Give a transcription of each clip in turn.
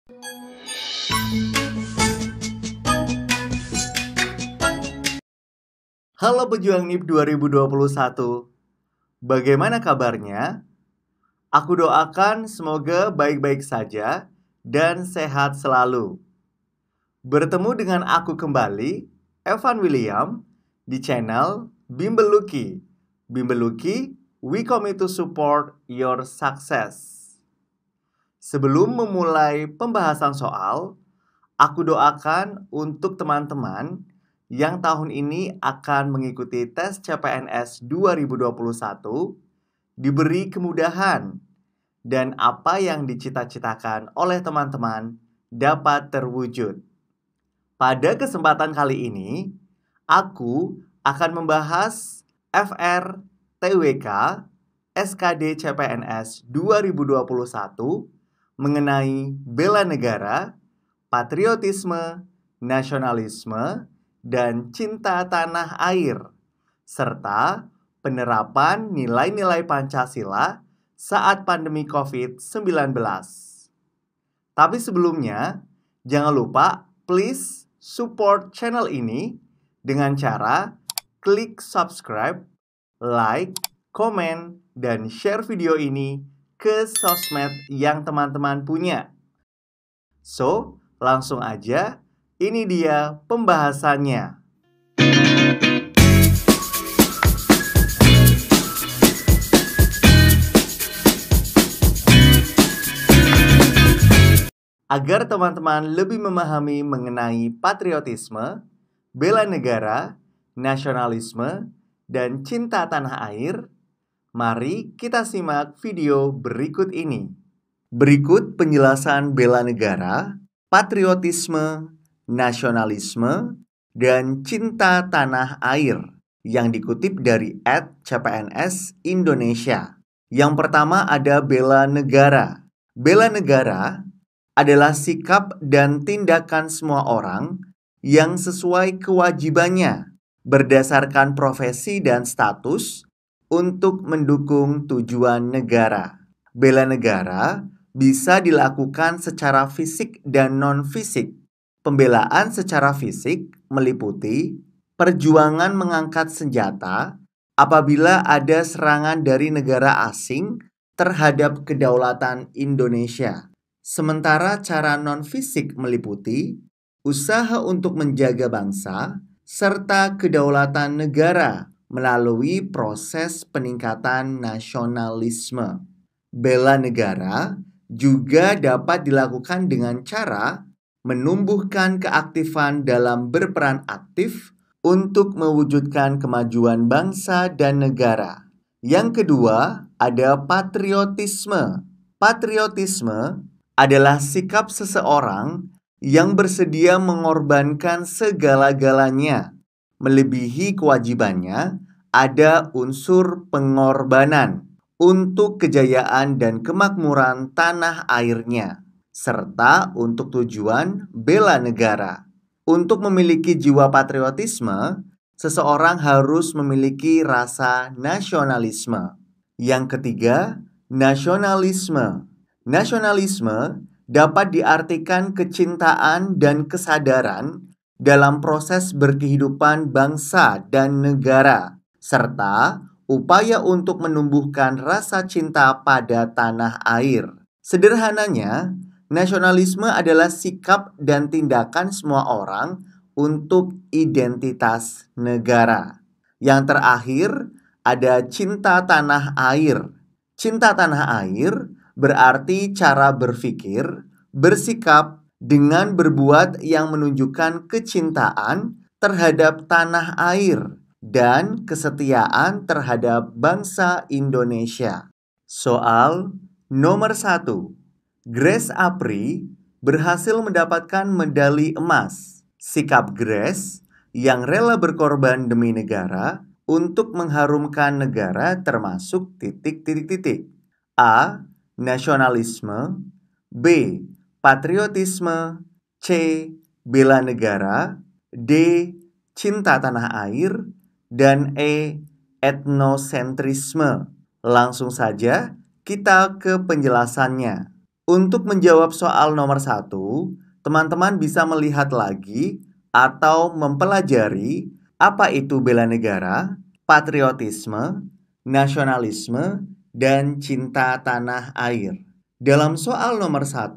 Halo pejuang NIP 2021, bagaimana kabarnya? Aku doakan semoga baik-baik saja dan sehat selalu. Bertemu dengan aku kembali, Evan William, di channel Bimbel Lucky. Bimbel Lucky, we commit to support your success. Sebelum memulai pembahasan soal, aku doakan untuk teman-teman yang tahun ini akan mengikuti tes CPNS 2021 diberi kemudahan dan apa yang dicita-citakan oleh teman-teman dapat terwujud. Pada kesempatan kali ini, aku akan membahas FR TWK SKD CPNS 2021 mengenai bela negara, patriotisme, nasionalisme, dan cinta tanah air, serta penerapan nilai-nilai Pancasila saat pandemi COVID-19. Tapi sebelumnya, jangan lupa please support channel ini dengan cara klik subscribe, like, komen, dan share video ini ke sosmed yang teman-teman punya. So, langsung aja, ini dia pembahasannya. Agar teman-teman lebih memahami mengenai patriotisme, bela negara, nasionalisme, dan cinta tanah air, mari kita simak video berikut ini. Berikut penjelasan bela negara, patriotisme, nasionalisme, dan cinta tanah air yang dikutip dari @CPNS Indonesia. Yang pertama ada bela negara. Bela negara adalah sikap dan tindakan semua orang yang sesuai kewajibannya berdasarkan profesi dan status untuk mendukung tujuan negara. Bela negara bisa dilakukan secara fisik dan non-fisik. Pembelaan secara fisik meliputi perjuangan mengangkat senjata apabila ada serangan dari negara asing terhadap kedaulatan Indonesia. Sementara cara non-fisik meliputi usaha untuk menjaga bangsa serta kedaulatan negara melalui proses peningkatan nasionalisme. Bela negara juga dapat dilakukan dengan cara menumbuhkan keaktifan dalam berperan aktif untuk mewujudkan kemajuan bangsa dan negara. Yang kedua, ada patriotisme. Patriotisme adalah sikap seseorang yang bersedia mengorbankan segala-galanya, melebihi kewajibannya, ada unsur pengorbanan untuk kejayaan dan kemakmuran tanah airnya, serta untuk tujuan bela negara. Untuk memiliki jiwa patriotisme, seseorang harus memiliki rasa nasionalisme. Yang ketiga, nasionalisme. Nasionalisme dapat diartikan kecintaan dan kesadaran dalam proses berkehidupan bangsa dan negara, serta upaya untuk menumbuhkan rasa cinta pada tanah air. Sederhananya, nasionalisme adalah sikap dan tindakan semua orang untuk identitas negara. Yang terakhir, ada cinta tanah air. Cinta tanah air berarti cara berpikir, bersikap dengan berbuat yang menunjukkan kecintaan terhadap tanah air dan kesetiaan terhadap bangsa Indonesia. Soal nomor 1. Grace Apri berhasil mendapatkan medali emas. Sikap Grace yang rela berkorban demi negara untuk mengharumkan negara termasuk titik-titik-titik. A. Nasionalisme. B. Patriotisme. C. Bela negara. D. Cinta tanah air. Dan E. Etnosentrisme. Langsung saja kita ke penjelasannya. Untuk menjawab soal nomor 1, teman-teman bisa melihat lagi atau mempelajari apa itu bela negara, patriotisme, nasionalisme, dan cinta tanah air. Dalam soal nomor 1,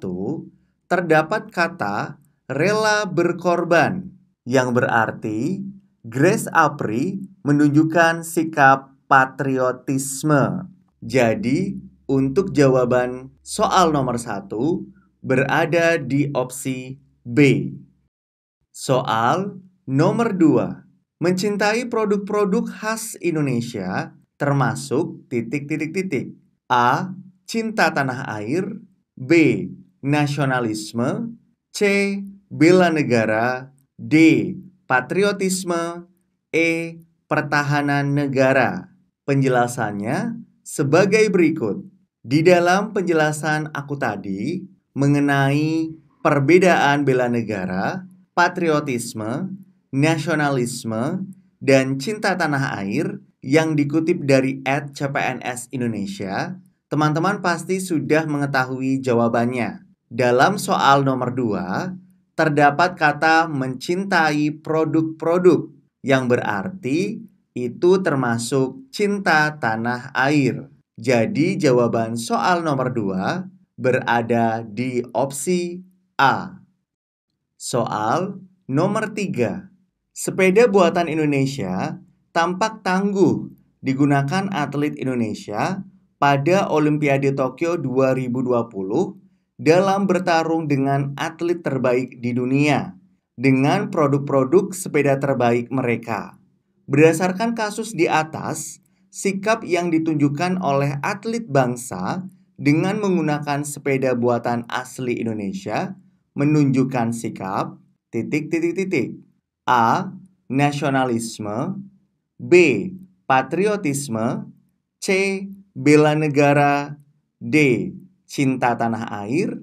terdapat kata rela berkorban, yang berarti Grace Apri menunjukkan sikap patriotisme. Jadi, untuk jawaban soal nomor 1 berada di opsi B. Soal nomor 2. Mencintai produk-produk khas Indonesia termasuk titik-titik-titik. A. Cinta tanah air. B. Nasionalisme. C. Bela negara. D. Patriotisme. E. Pertahanan negara. Penjelasannya sebagai berikut. Di dalam penjelasan aku tadi mengenai perbedaan bela negara, patriotisme, nasionalisme, dan cinta tanah air yang dikutip dari @cpns Indonesia, teman-teman pasti sudah mengetahui jawabannya. Dalam soal nomor 2, terdapat kata mencintai produk-produk yang berarti itu termasuk cinta tanah air. Jadi jawaban soal nomor 2 berada di opsi A. Soal nomor 3. Sepeda buatan Indonesia tampak tangguh digunakan atlet Indonesia pada Olimpiade Tokyo 2020 dalam bertarung dengan atlet terbaik di dunia dengan produk-produk sepeda terbaik mereka. Berdasarkan kasus di atas, sikap yang ditunjukkan oleh atlet bangsa dengan menggunakan sepeda buatan asli Indonesia menunjukkan sikap titik-titik-titik. A. Nasionalisme. B. Patriotisme. C. Bela negara. D. Cinta tanah air.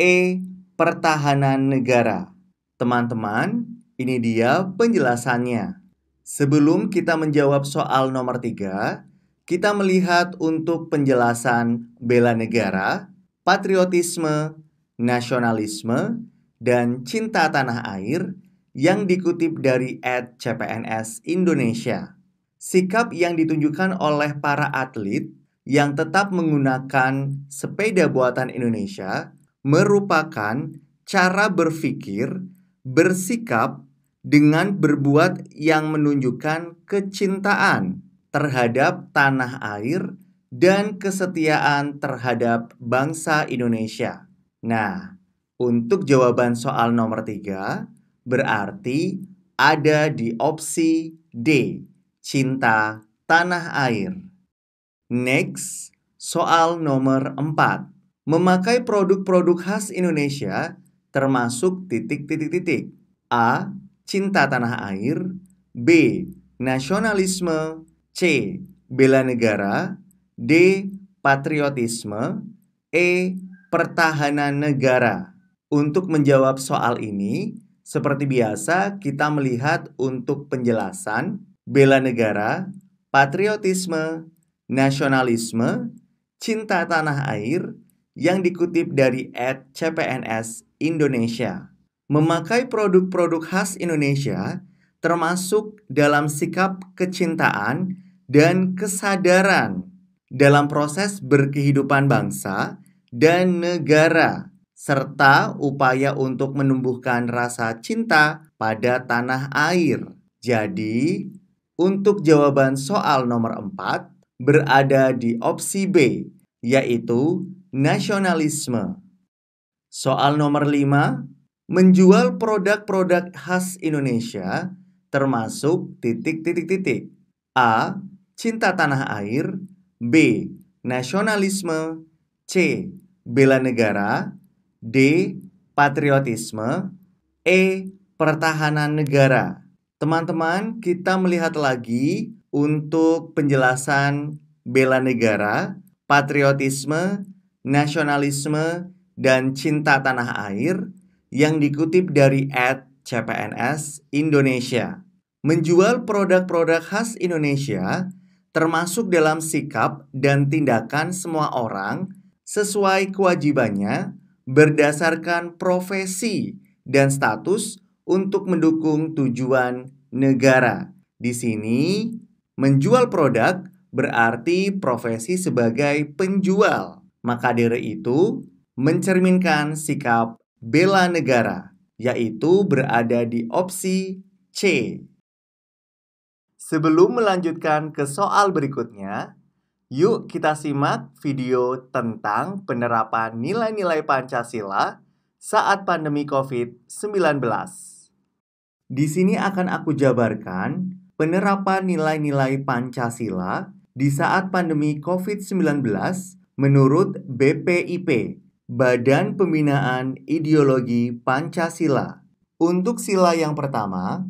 E. Pertahanan negara. Teman-teman, ini dia penjelasannya. Sebelum kita menjawab soal nomor 3, kita melihat untuk penjelasan bela negara, patriotisme, nasionalisme, dan cinta tanah air yang dikutip dari @cpns Indonesia. Sikap yang ditunjukkan oleh para atlet yang tetap menggunakan sepeda buatan Indonesia merupakan cara berpikir, bersikap, dengan berbuat yang menunjukkan kecintaan terhadap tanah air dan kesetiaan terhadap bangsa Indonesia. Nah, untuk jawaban soal nomor 3 berarti ada di opsi D, cinta tanah air. Next, soal nomor 4. Memakai produk-produk khas Indonesia termasuk titik-titik-titik. A. Cinta tanah air. B. Nasionalisme. C. Bela negara. D. Patriotisme. E. Pertahanan negara. Untuk menjawab soal ini, seperti biasa kita melihat untuk penjelasan bela negara, patriotisme, nasionalisme, cinta tanah air yang dikutip dari @cpns Indonesia. Memakai produk-produk khas Indonesia termasuk dalam sikap kecintaan dan kesadaran dalam proses berkehidupan bangsa dan negara, serta upaya untuk menumbuhkan rasa cinta pada tanah air. Jadi, untuk jawaban soal nomor 4 berada di opsi B, yaitu nasionalisme. Soal nomor 5, menjual produk-produk khas Indonesia termasuk titik-titik-titik. A. Cinta tanah air. B. Nasionalisme. C. Bela negara. D. Patriotisme. E. Pertahanan negara. Teman-teman, kita melihat lagi untuk penjelasan bela negara, patriotisme, nasionalisme, dan cinta tanah air yang dikutip dari @cpns Indonesia. Menjual produk-produk khas Indonesia termasuk dalam sikap dan tindakan semua orang sesuai kewajibannya berdasarkan profesi dan status untuk mendukung tujuan negara. Di sini, menjual produk berarti profesi sebagai penjual. Maka dari itu, mencerminkan sikap bela negara, yaitu berada di opsi C. Sebelum melanjutkan ke soal berikutnya, yuk kita simak video tentang penerapan nilai-nilai Pancasila saat pandemi COVID-19. Di sini akan aku jabarkan penerapan nilai-nilai Pancasila di saat pandemi COVID-19 menurut BPIP, Badan Pembinaan Ideologi Pancasila. Untuk sila yang pertama,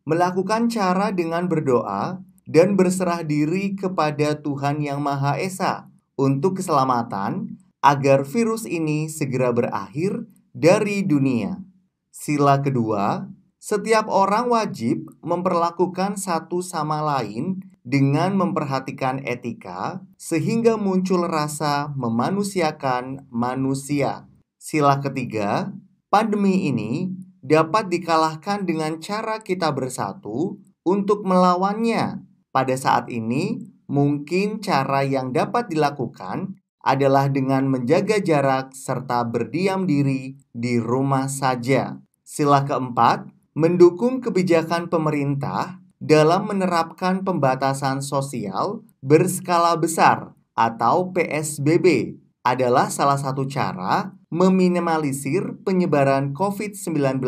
melakukan cara dengan berdoa dan berserah diri kepada Tuhan Yang Maha Esa untuk keselamatan agar virus ini segera berakhir dari dunia. Sila kedua, setiap orang wajib memperlakukan satu sama lain dengan memperhatikan etika sehingga muncul rasa memanusiakan manusia. Sila ketiga, pandemi ini dapat dikalahkan dengan cara kita bersatu untuk melawannya. Pada saat ini, mungkin cara yang dapat dilakukan adalah dengan menjaga jarak serta berdiam diri di rumah saja. Sila keempat, mendukung kebijakan pemerintah dalam menerapkan pembatasan sosial berskala besar atau PSBB adalah salah satu cara meminimalisir penyebaran COVID-19.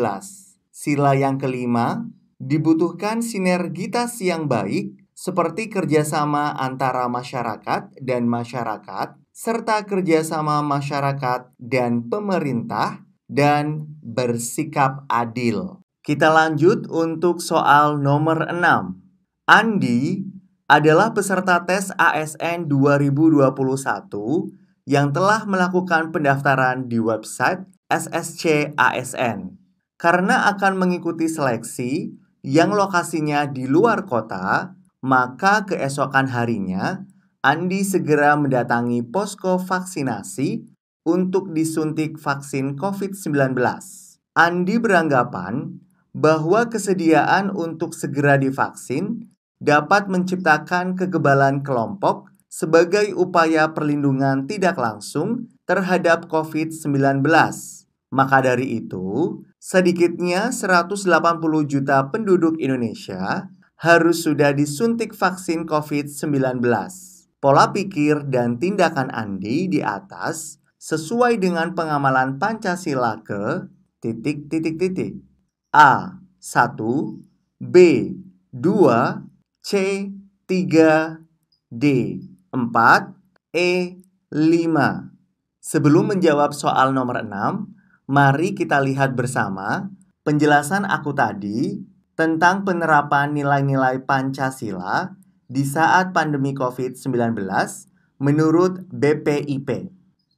Sila yang kelima, dibutuhkan sinergitas yang baik seperti kerjasama antara masyarakat dan masyarakat, serta kerjasama masyarakat dan pemerintah, dan bersikap adil. Kita lanjut untuk soal nomor 6. Andi adalah peserta tes ASN 2021 yang telah melakukan pendaftaran di website SSC ASN. Karena akan mengikuti seleksi yang lokasinya di luar kota, maka keesokan harinya Andi segera mendatangi posko vaksinasi untuk disuntik vaksin COVID-19. Andi beranggapan bahwa kesediaan untuk segera divaksin dapat menciptakan kekebalan kelompok sebagai upaya perlindungan tidak langsung terhadap COVID-19. Maka dari itu, sedikitnya 180 juta penduduk Indonesia harus sudah disuntik vaksin COVID-19. Pola pikir dan tindakan Andi di atas sesuai dengan pengamalan Pancasila ke A. 1, B. 2, C. 3, D. 4, E. 5. Sebelum menjawab soal nomor 6, mari kita lihat bersama penjelasan aku tadi tentang penerapan nilai-nilai Pancasila di saat pandemi COVID-19 menurut BPIP.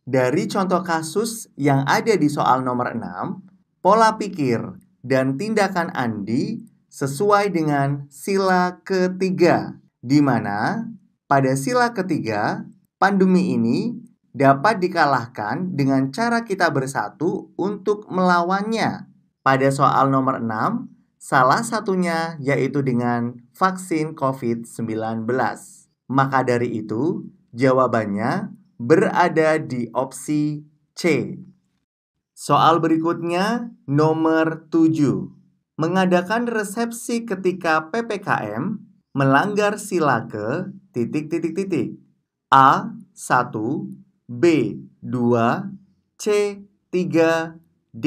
Dari contoh kasus yang ada di soal nomor 6, pola pikir dan tindakan Andi sesuai dengan sila ketiga, di mana pada sila ketiga, pandemi ini dapat dikalahkan dengan cara kita bersatu untuk melawannya. Pada soal nomor 6, salah satunya yaitu dengan vaksin COVID-19. Maka dari itu, jawabannya berada di opsi C. Soal berikutnya, nomor 7. Mengadakan resepsi ketika PPKM melanggar sila ke A. 1, B. 2, C. 3, D.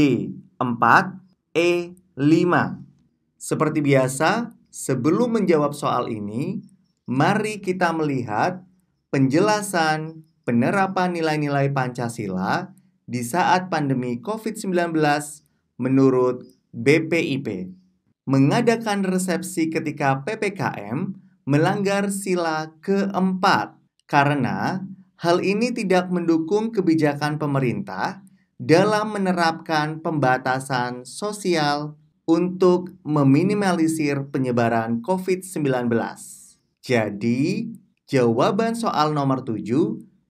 4, E. 5. Seperti biasa, sebelum menjawab soal ini, mari kita melihat penjelasan penerapan nilai-nilai Pancasila di saat pandemi COVID-19 menurut BPIP. Mengadakan resepsi ketika PPKM melanggar sila keempat karena hal ini tidak mendukung kebijakan pemerintah dalam menerapkan pembatasan sosial untuk meminimalisir penyebaran COVID-19. Jadi, jawaban soal nomor 7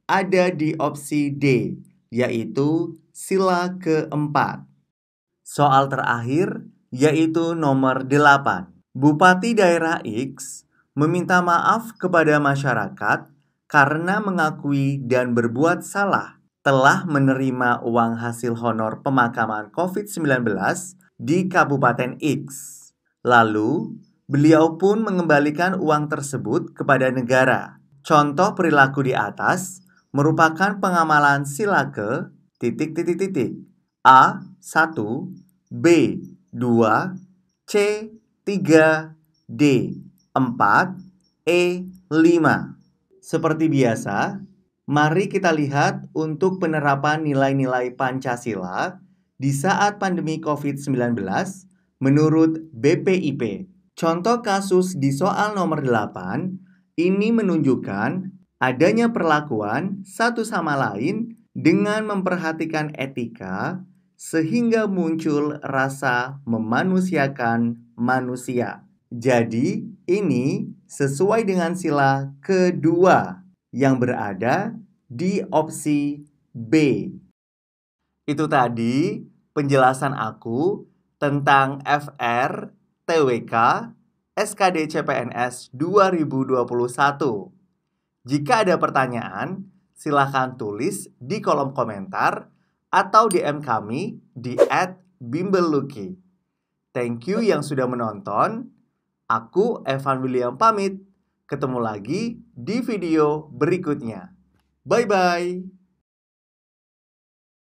ada di opsi D, yaitu sila keempat. Soal terakhir, yaitu nomor 8. Bupati daerah X meminta maaf kepada masyarakat karena mengakui dan berbuat salah telah menerima uang hasil honor pemakaman COVID-19 di Kabupaten X. Lalu, beliau pun mengembalikan uang tersebut kepada negara. Contoh perilaku di atas merupakan pengamalan sila ke A1, B2, C3, D4, E5. Seperti biasa, mari kita lihat untuk penerapan nilai-nilai Pancasila di saat pandemi COVID-19 menurut BPIP. Contoh kasus di soal nomor 8 ini menunjukkan adanya perlakuan satu sama lain dengan memperhatikan etika sehingga muncul rasa memanusiakan manusia. Jadi, ini sesuai dengan sila kedua yang berada di opsi B. Itu tadi penjelasan aku tentang FR, TWK, SKD CPNS 2021. Jika ada pertanyaan, silakan tulis di kolom komentar atau DM kami di @bimbelluki. Thank you yang sudah menonton. Aku Evan William pamit. Ketemu lagi di video berikutnya. Bye-bye.